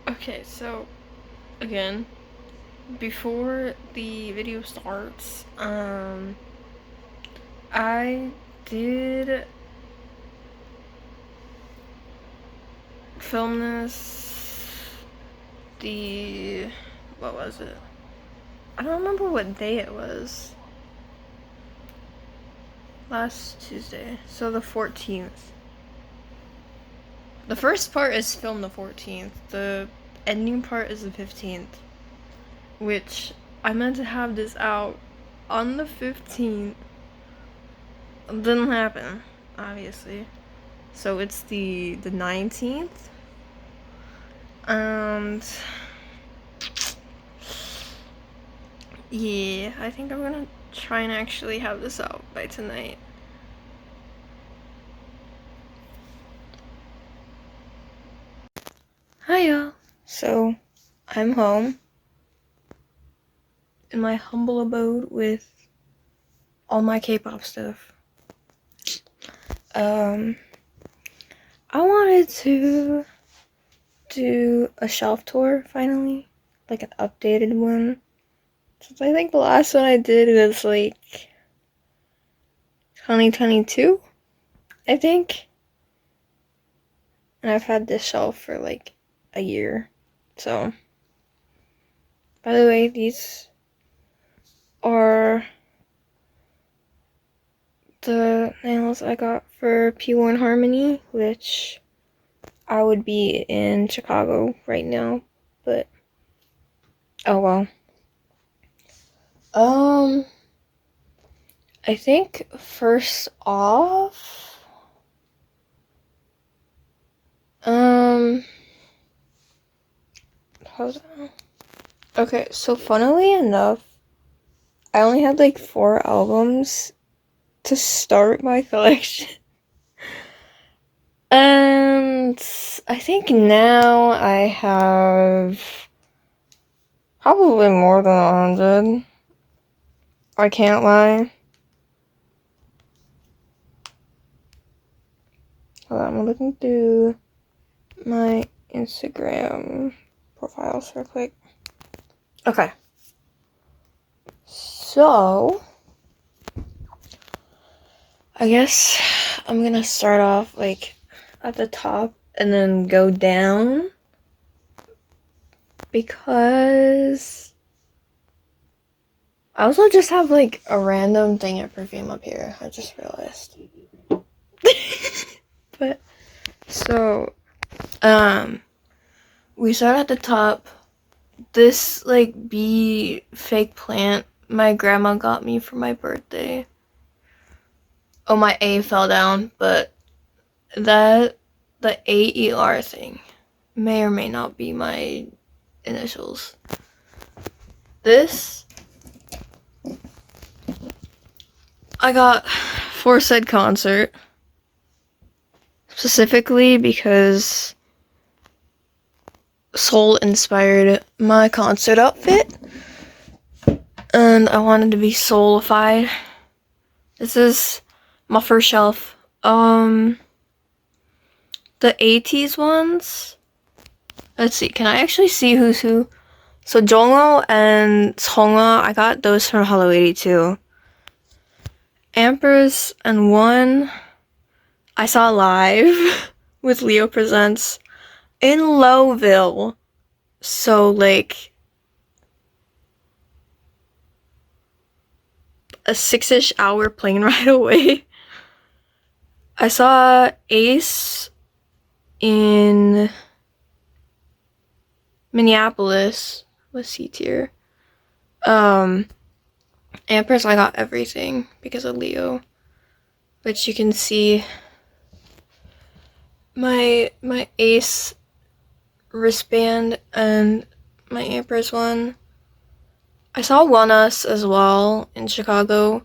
Okay, so again, before the video starts, I did film this what was it? I don't remember what day it was. Last Tuesday, so the 14th. The first part is filmed the 14th. The ending part is the 15th, which I meant to have this out on the 15th. It didn't happen, obviously. So it's the 19th. And yeah, I think I'm gonna try and actually have this out by tonight. Hi y'all. So I'm home in my humble abode with all my K-pop stuff. I wanted to do a shelf tour finally, like an updated one. Since I think the last one I did was like 2022, I think. And I've had this shelf for like a year. So, by the way, these are the nails I got for P1 Harmony, which I would be in Chicago right now, but oh well. I think first off, hold on. Okay, so funnily enough, I only had like 4 albums to start my collection. And I think now I have probably more than 100. I can't lie. Hold on, I'm looking through my Instagram profiles real quick. Okay. So, I guess I'm gonna start off like at the top and then go down because I also just have like a random thing of perfume up here. I just realized. But so we start at the top. This like bee fake plant my grandma got me for my birthday. Oh, my A fell down, but the AER thing may or may not be my initials. This I got for said concert, specifically because Soul inspired my concert outfit, and I wanted to be soulified. This is my first shelf. The 80s ones. Let's see, can I actually see who's who? So Jongho and Songa, I got those from Hello 82. Empress and One, I saw live with Leo Presents in Lowville. So like a 6-ish hour plane ride away. I saw Ace in Minneapolis with C tier. Empress, I got everything because of Leo, which you can see my Ace wristband and my Empress one. I saw One Us as well in Chicago.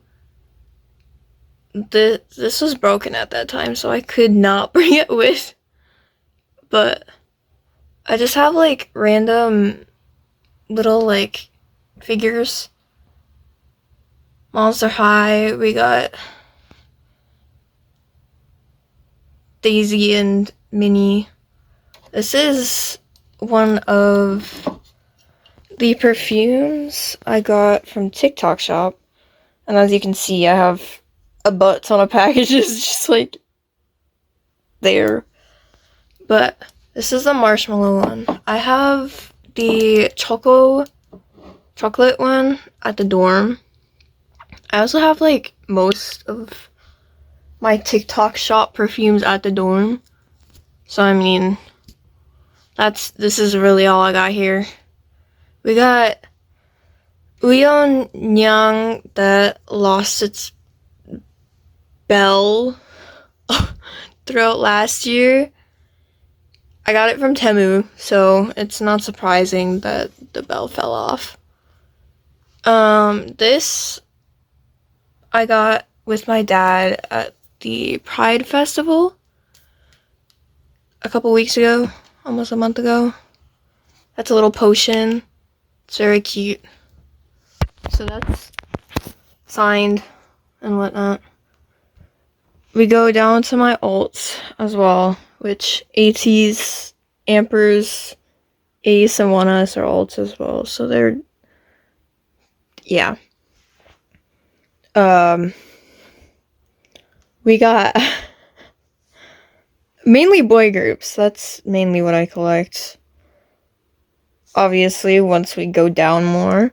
This was broken at that time, so I could not bring it with. But I just have like random little like figures. Monster High, we got Daisy and Minnie. This is one of the perfumes I got from TikTok shop. And as you can see, I have a butt ton of packages just like there. But this is the marshmallow one. I have the chocolate one at the dorm. I also have like most of my TikTok shop perfumes at the dorm. So I mean, this is really all I got here. We got Uyeon Nyang that lost its bell throughout last year. I got it from Temu, so it's not surprising that the bell fell off. This I got with my dad at the Pride Festival a couple weeks ago, almost a month ago. That's a little potion. It's very cute. So that's signed and whatnot. We go down to my alts as well, which ATs, Ampers, Ace, and 1S are alts as well. So they're, yeah. We got mainly boy groups. That's mainly what I collect. Obviously, once we go down more.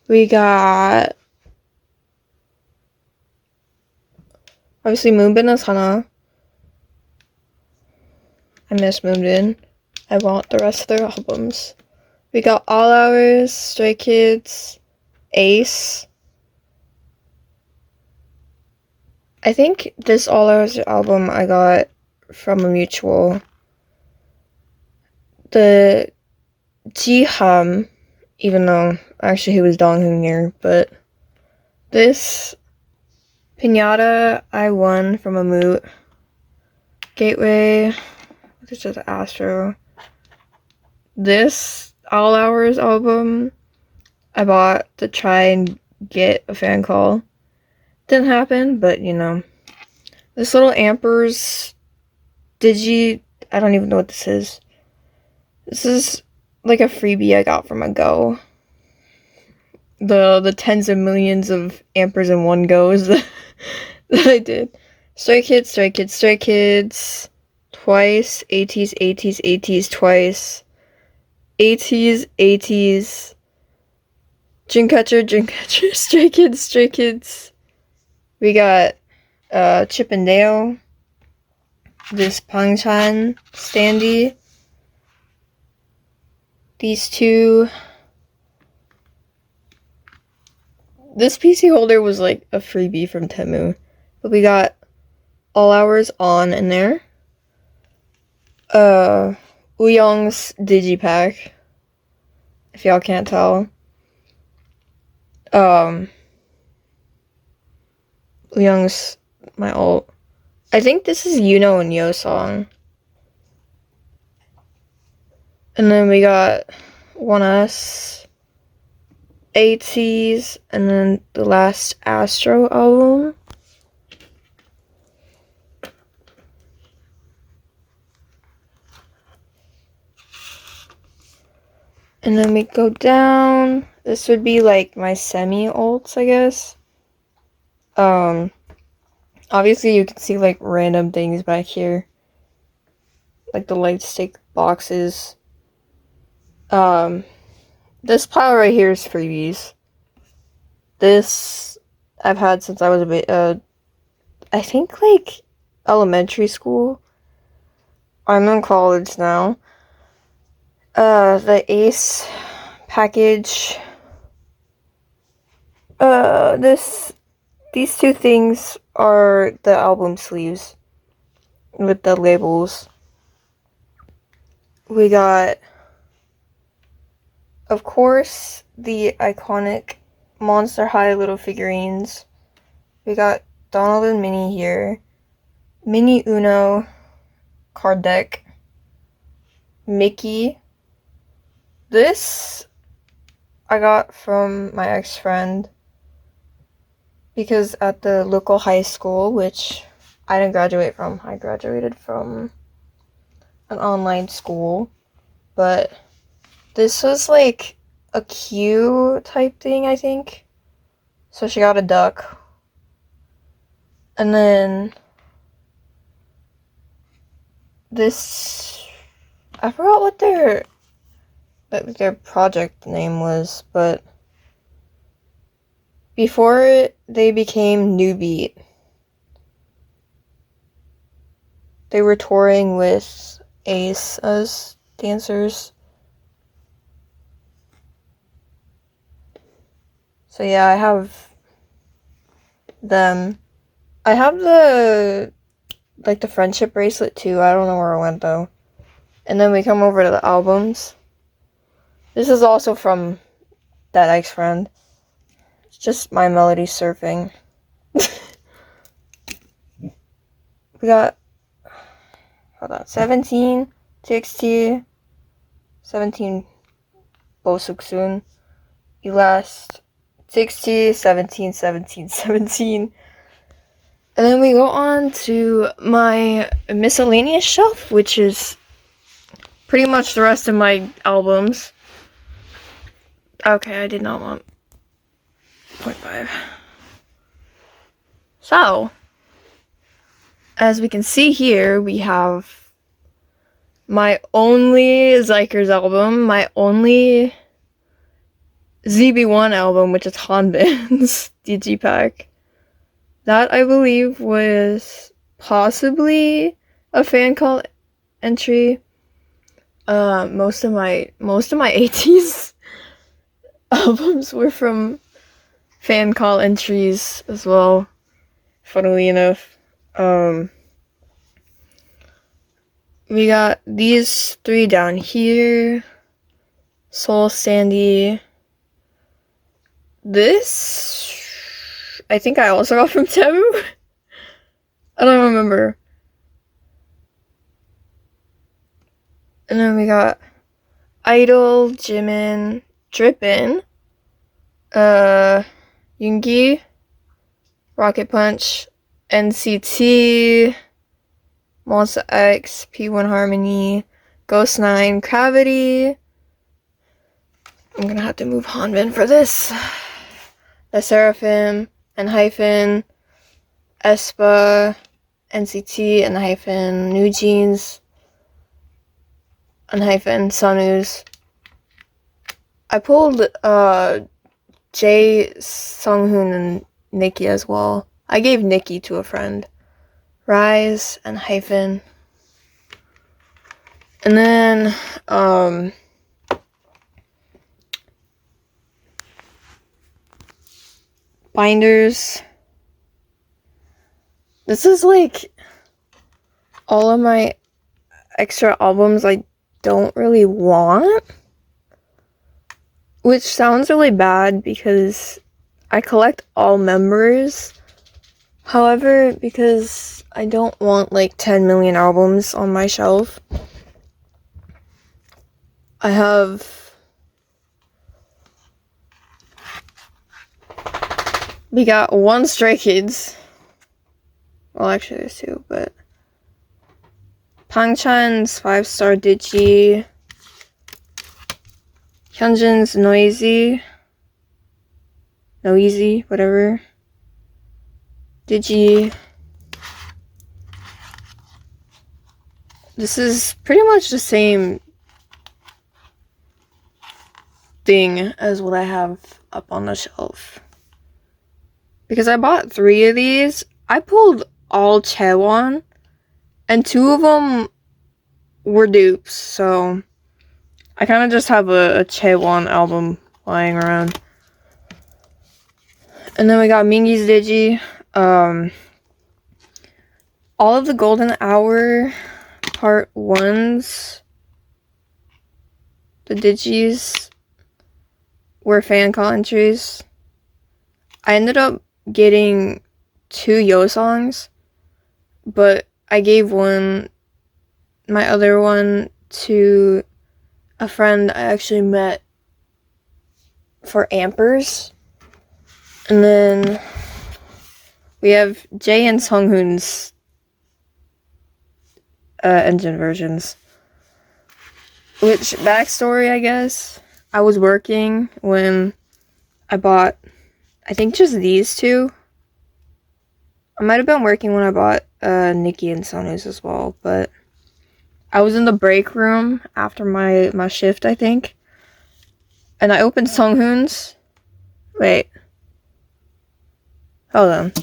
We got obviously Moonbin and Hana. I miss Moonbin. I want the rest of their albums. We got All Hours, Stray Kids, Ace. I think this All Hours album I got from a mutual. The Jiham, even though actually he was Donghoon here, but this Pinata I won from a moot. Gateway, this is Astro. This All Hours album I bought to try and get a fan call. Didn't happen, but you know. This little Ampers Digi, I don't even know what this is. This is like a freebie I got from a go. The tens of millions of Ampers in one goes that I did. Stray Kids, Stray Kids, Stray Kids, twice. ATs, ATs, ATs, twice. ATs, ATs. Dreamcatcher, Dreamcatcher, Stray Kids, Stray Kids. We got Chip and Dale. This Pangchan standee. These two. This PC holder was like a freebie from Temu. But we got All Hours on in there. Uyong's Digipack. If y'all can't tell. Uyong's my alt. I think this is Yuno and Yo song. And then we got 1S, ATs, and then the last Astro album. And then we go down. This would be like my semi-ults, I guess. Obviously you can see like random things back here. Like the light stick boxes. This pile right here is freebies. This I've had since I was a bit, I think like elementary school. I'm in college now. The Ace package. These two things are the album sleeves with the labels. We got, of course, the iconic Monster High little figurines. We got Donald and Minnie here. Minnie Uno card deck. Mickey. This I got from my ex-friend because at the local high school, which I didn't graduate from, I graduated from an online school, but this was like a queue type thing, I think. So she got a duck. And then this, I forgot what their project name was, but before they became New Beat, they were touring with Ace as dancers. So yeah, I have them. I have the friendship bracelet too. I don't know where it went though. And then we come over to the albums. This is also from that ex-friend. It's just my melody surfing. We got, hold on, 17, TXT, 17, Bosuksun, Elast, 60, 17, 17, 17. And then we go on to my miscellaneous shelf, which is pretty much the rest of my albums. Okay, I did not want 0.5. So, as we can see here, we have my only Zykers album, my only ZB1 album, which is Hanbin's Digipack. That, I believe, was possibly a fan call entry. Most of my 80s albums were from fan call entries as well, funnily enough. We got these three down here. Soul Sandy. This, I think I also got from Temu. I don't remember. And then we got Idol, Jimin, Drippin', Yoongi, Rocket Punch, NCT, Monsta X, P1 Harmony, Ghost 9, Gravity. I'm gonna have to move Hanbin for this. The Seraphim, and hyphen, aespa, NCT, and hyphen, New Jeans, and hyphen, Sunus. I pulled Jae, Sunghoon, and Nikki as well. I gave Nikki to a friend. Rise, and hyphen. And then, binders. This is like all of my extra albums I don't really want, which sounds really bad because I collect all members. However, because I don't want like 10 million albums on my shelf, I have we got one Stray Kids. Well, actually there's two, but Pangchan's 5-star Digi, Hyunjin's Noisy, whatever, Digi. This is pretty much the same thing as what I have up on the shelf. Because I bought 3 of these. I pulled all Chaewon, and 2 of them were dupes, so I kind of just have a Chaewon album lying around. And then we got Mingi's Digi, all of the Golden Hour Part 1s, the Digis were fan call entries. I ended up getting 2 Yo songs, but I gave my other one to a friend I actually met for Ampers. And then we have Jae and Sunghoon's engine versions. Which, backstory, I guess. I was working when I bought, I think, just these two. I might have been working when I bought Nikki and Sonu's as well, but I was in the break room after my shift, I think. And I opened Sunghoon's. Wait. Hold on.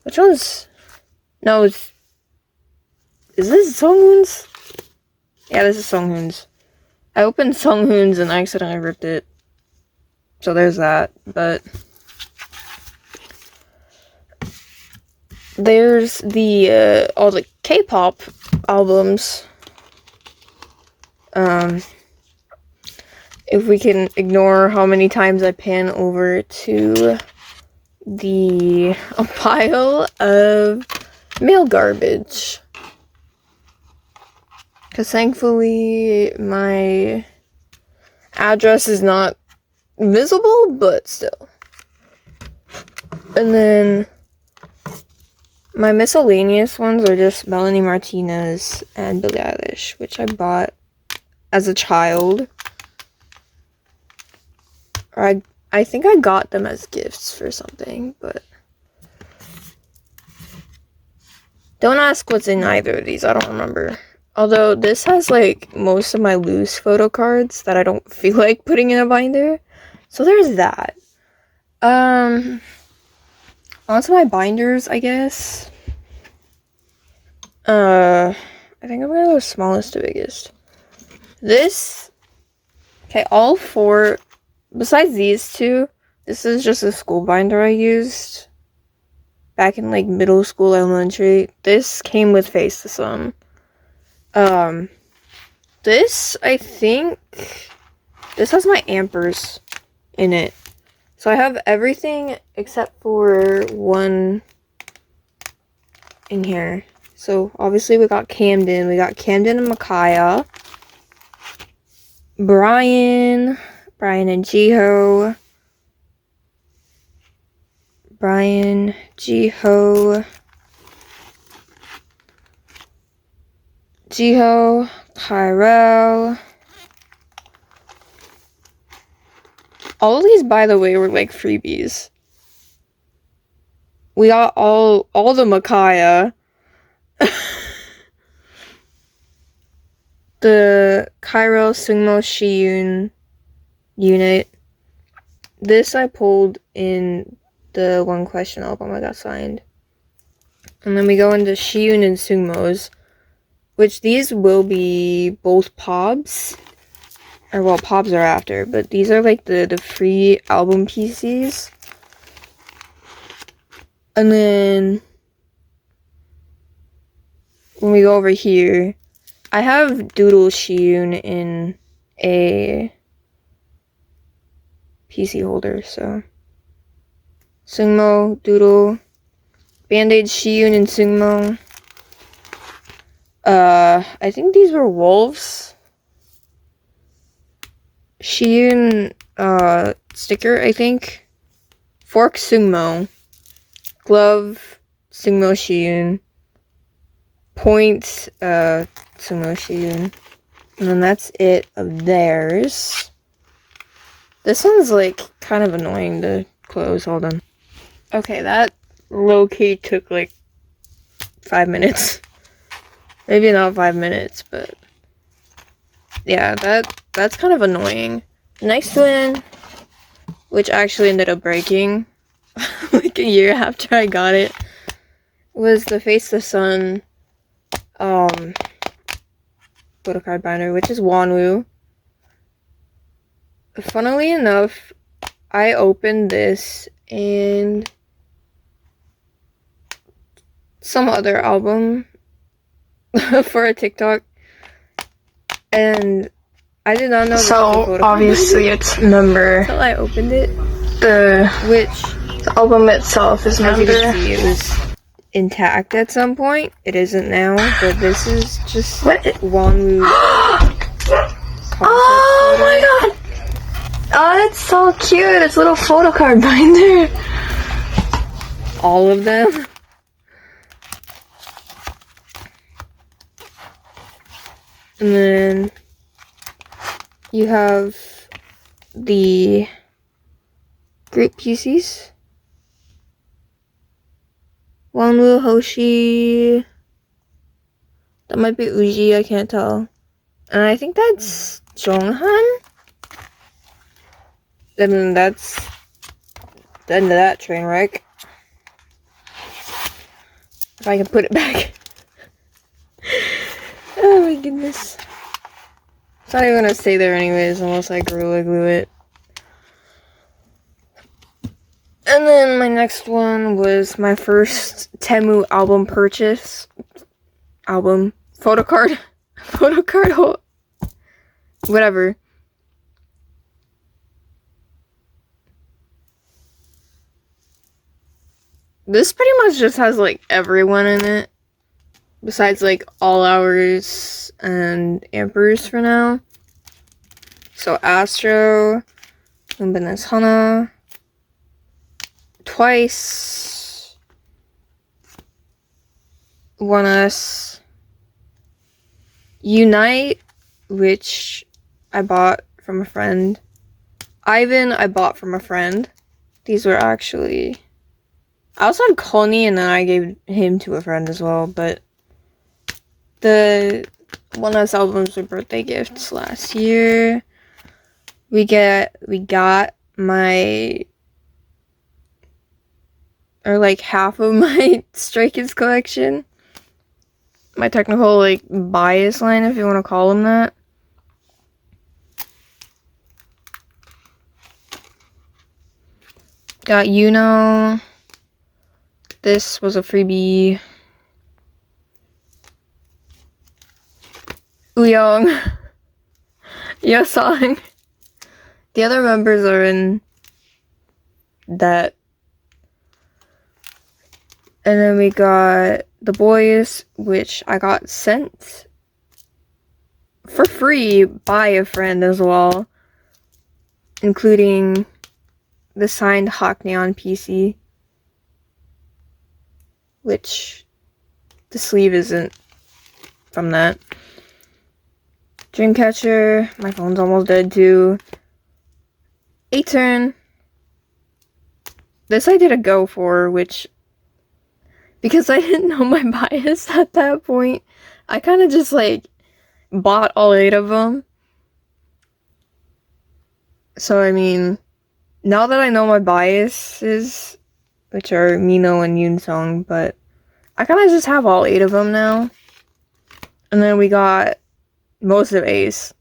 Which one's... No, it's... Is this Sunghoon's? Yeah, this is Sunghoon's. I opened Sunghoon's and I accidentally ripped it. So there's that, but... There's the, all the K-pop albums. If we can ignore how many times I pan over to a pile of mail garbage. Because thankfully my address is not visible, but still. And then my miscellaneous ones are just Melanie Martinez and Billie Eilish, which I bought as a child. Or I think I got them as gifts for something, but don't ask what's in either of these, I don't remember. Although this has like most of my loose photo cards that I don't feel like putting in a binder. So there's that. Onto my binders, I guess. I think I'm gonna go smallest to biggest. Okay, all four, besides these two, this is just a school binder I used back in like middle school, elementary. This came with Face the Sun. This, I think, this has my Ampers in it. So I have everything except for one in here. So obviously we got Camden and Micaiah. Brian and Jiho. Jiho, Kyrell. All of these, by the way, were like freebies. We got all the Micaiah. The Kyrell Sungmo Shiyun unit. This I pulled in the One Question album I got signed. And then we go into Shiyun and Sungmo's, which these will be both POBs. Or, well, POBs are after, but these are like the free album PCs. And then when we go over here, I have Doodle Shiyun in a PC holder, so Sungmo, Doodle, Band-Aid Shiyun and Sungmo. I think these were Wolves. Shiyun, sticker, I think. Fork Sungmo. Glove, Sungmo Shiyun. Point, Sungmo Shiyun. And then that's it of theirs. This one's, like, kind of annoying to close. Hold on. Okay, that low-key took, like, 5 minutes. Maybe not 5 minutes, but... yeah, that's kind of annoying. Next one, which actually ended up breaking like a year after I got it, was the Face the Sun photo card binder, which is Wanwoo. Funnily enough, I opened this and some other album for a TikTok, and I did not know. So obviously it's Member until I opened it. The album itself is Member. As you can see, it was intact at some point. It isn't now, but this is just Wanwoo. Oh my god! Oh, it's so cute. It's a little photo card binder. All of them. And then You have the group PCs. Wonwoo, Hoshi. That might be Uji, I can't tell. And I think that's Jonghan. I mean, that's the end of that train wreck. If I can put it back. Oh my goodness. It's not even gonna stay there anyways unless I Gorilla Glue it. And then my next one was my first Temu album purchase. Photo card. Whatever. This pretty much just has like everyone in it. Besides like All Hours and Ampers for now. So Astro, Luminous Hana, Twice, One Us, Unite, which I bought from a friend. Ivan, I bought from a friend. These were actually... I also had Connie, and then I gave him to a friend as well, but the One Us albums were birthday gifts last year. We got my... or like half of my Stray Kids collection. My technical like bias line, if you want to call them that. Got Yuno. This was a freebie. Uyong. Yosong. The other members are in that. And then we got The Boys, which I got sent for free by a friend as well, including the signed Hawk Neon PC, which the sleeve isn't from that. Dreamcatcher, my phone's almost dead too. A-Turn. This I did a go for, which, because I didn't know my bias at that point, I kind of just like bought all 8 of them. So I mean, now that I know my biases, which are Mino and Yunsong, but I kind of just have all 8 of them now. And then we got most of Ace.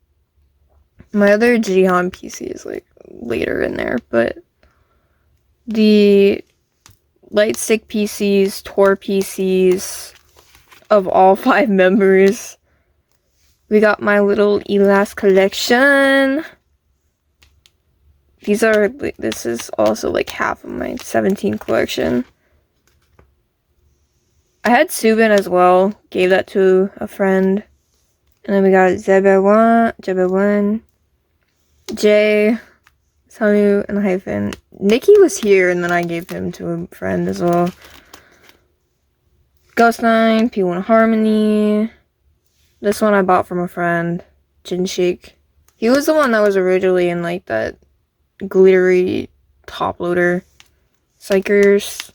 My other Jihan PC is like later in there, but the Lightstick PCs, Tor PCs of all 5 members. We got my little Elas collection. This is also like half of my 17 collection. I had Subin as well, gave that to a friend. And then we got Jebewan, Jay, Sanu, and Hyphen. Nikki was here, and then I gave him to a friend as well. Ghost 9, P1 Harmony. This one I bought from a friend, Jinshik. He was the one that was originally in like that glittery top loader. Psychers.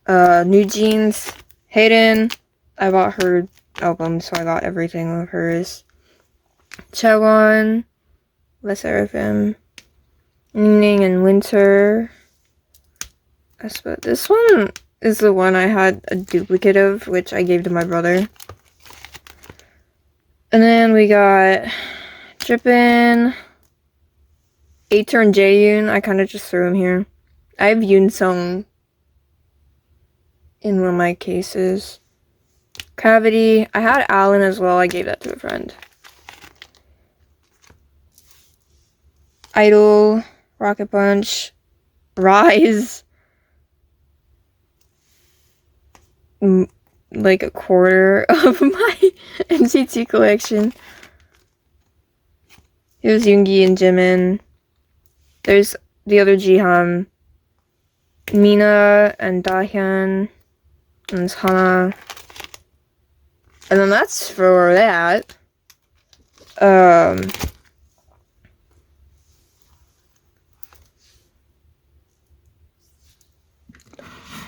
New Jeans. Hayden. I bought her album, so I got everything of hers. Chaewon. Le Seraphim. Evening and Winter. This one is the one I had a duplicate of, which I gave to my brother. And then we got Drippin', A-Turn Jaeyoon. I kind of just threw him here. I have Yunsung in one of my cases. Cavity. I had Alan as well. I gave that to a friend. Idol, Rocket Punch, Rise. Like a quarter of my NCT collection. It was Yoongi and Jimin. There's the other Jihan. Mina and Dahyun. And Hana. And then that's for that.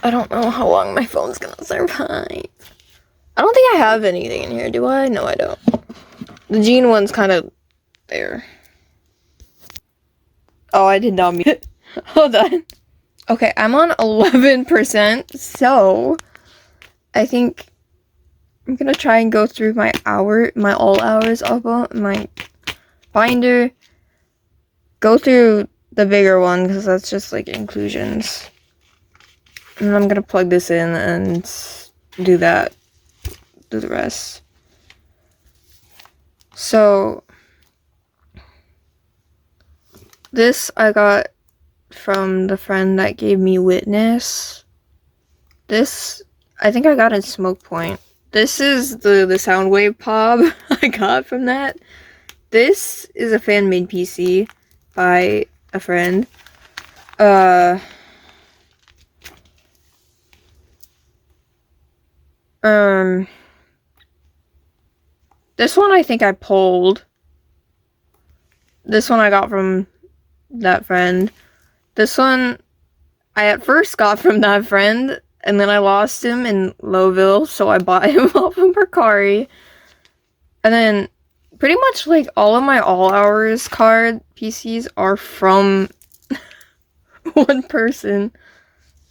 I don't know how long my phone's gonna survive. I don't think I have anything in here, do I? No, I don't. The jean one's kind of there. Oh, I did not mute. Hold on. Okay, I'm on 11%, so I think I'm gonna try and go through my all hours album, my binder. Go through the bigger one because that's just like inclusions. And I'm gonna plug this in and do that. Do the rest. So this I got from the friend that gave me Witness. This I think I got in Smoke Point. This is the Soundwave Pop I got from that. This is a fan-made PC by a friend. This one I think I pulled. This one I got from that friend. This one I at first got from that friend, and then I lost him in Lowville, so I bought him off of Mercari. And then pretty much like all of my all hours card PCs are from one person,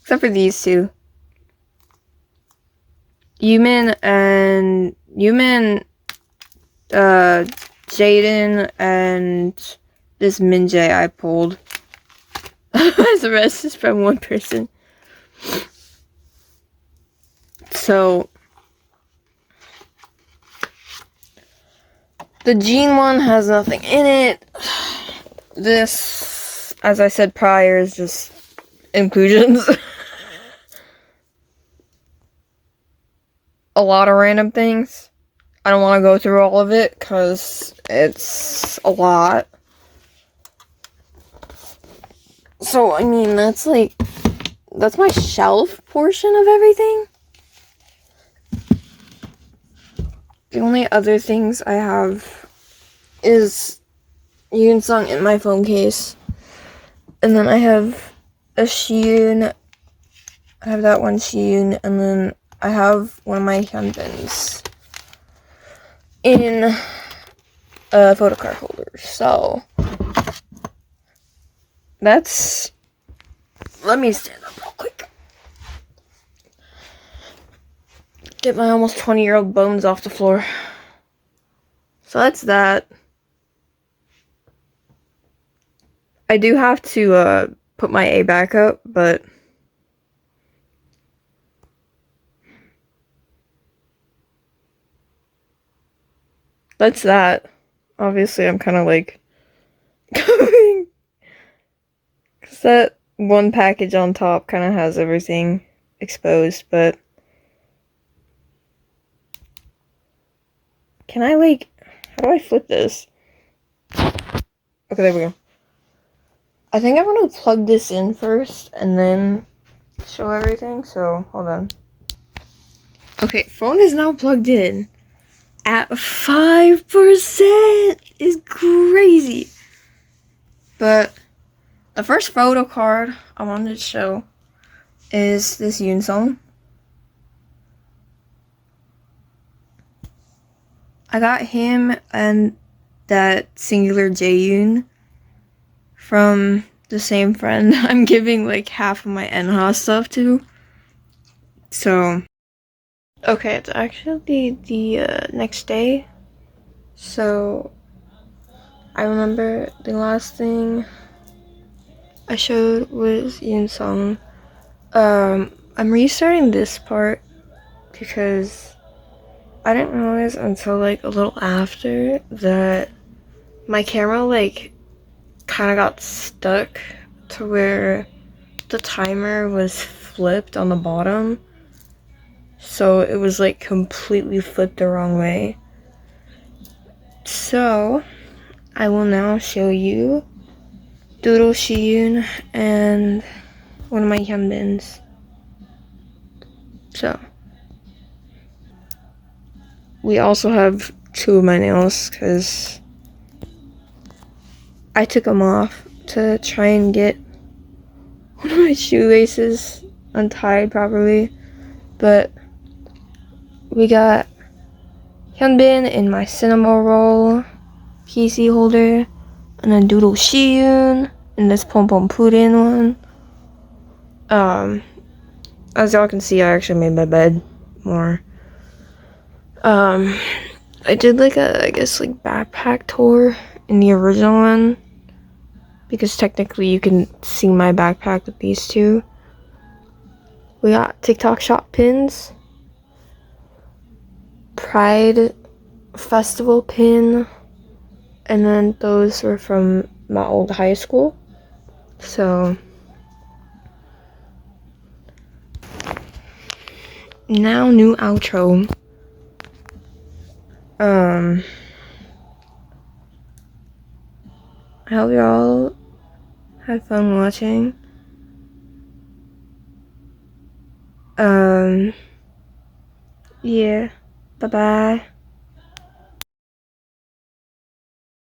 except for these two. Jaden, and this Minjay I pulled. The rest is from one person. So the jean one has nothing in it. This, as I said prior, is just inclusions. A lot of random things. I don't want to go through all of it because it's a lot. So, I mean, that's my shelf portion of everything. The only other things I have is Yoonsung in my phone case. And then I have a Shein. I have that one Shein. And then I have one of my Hyunbins in a photo card holder. So that's, let me stand up real quick. Get my almost 20-year-old bones off the floor. So that's that. I do have to put my A back up, but that's that. Obviously, I'm kind of like going, because that one package on top kind of has everything exposed, but can I like, how do I flip this? Okay, there we go. I think I'm gonna plug this in first and then show everything, so hold on. Okay, phone is now plugged in at 5%. Is crazy. But the first photo card I wanted to show is this Yoonsung. I got him and that singular Jaeyoon from the same friend I'm giving like half of my NHA stuff to. So, okay, it's actually the next day. So, I remember the last thing I showed was Yoonsung. I'm restarting this part because I didn't realize until like a little after that my camera like kind of got stuck to where the timer was flipped on the bottom, so it was like completely flipped the wrong way. So I will now show you Doodle Shiyun and one of my Hyunbins. So we also have two of my nails because I took them off to try and get one of my shoelaces untied properly. But we got Hyunbin in my cinema roll PC holder, and then Doodle Shiyun in this Pom Pom Puddin one. As y'all can see, I actually made my bed more. I did like a, I guess, like backpack tour in the original one, because technically you can see my backpack with these two. We got TikTok shop pins, Pride Festival pin, and then those were from my old high school. So now new outro. I hope y'all had fun watching. Yeah, bye bye.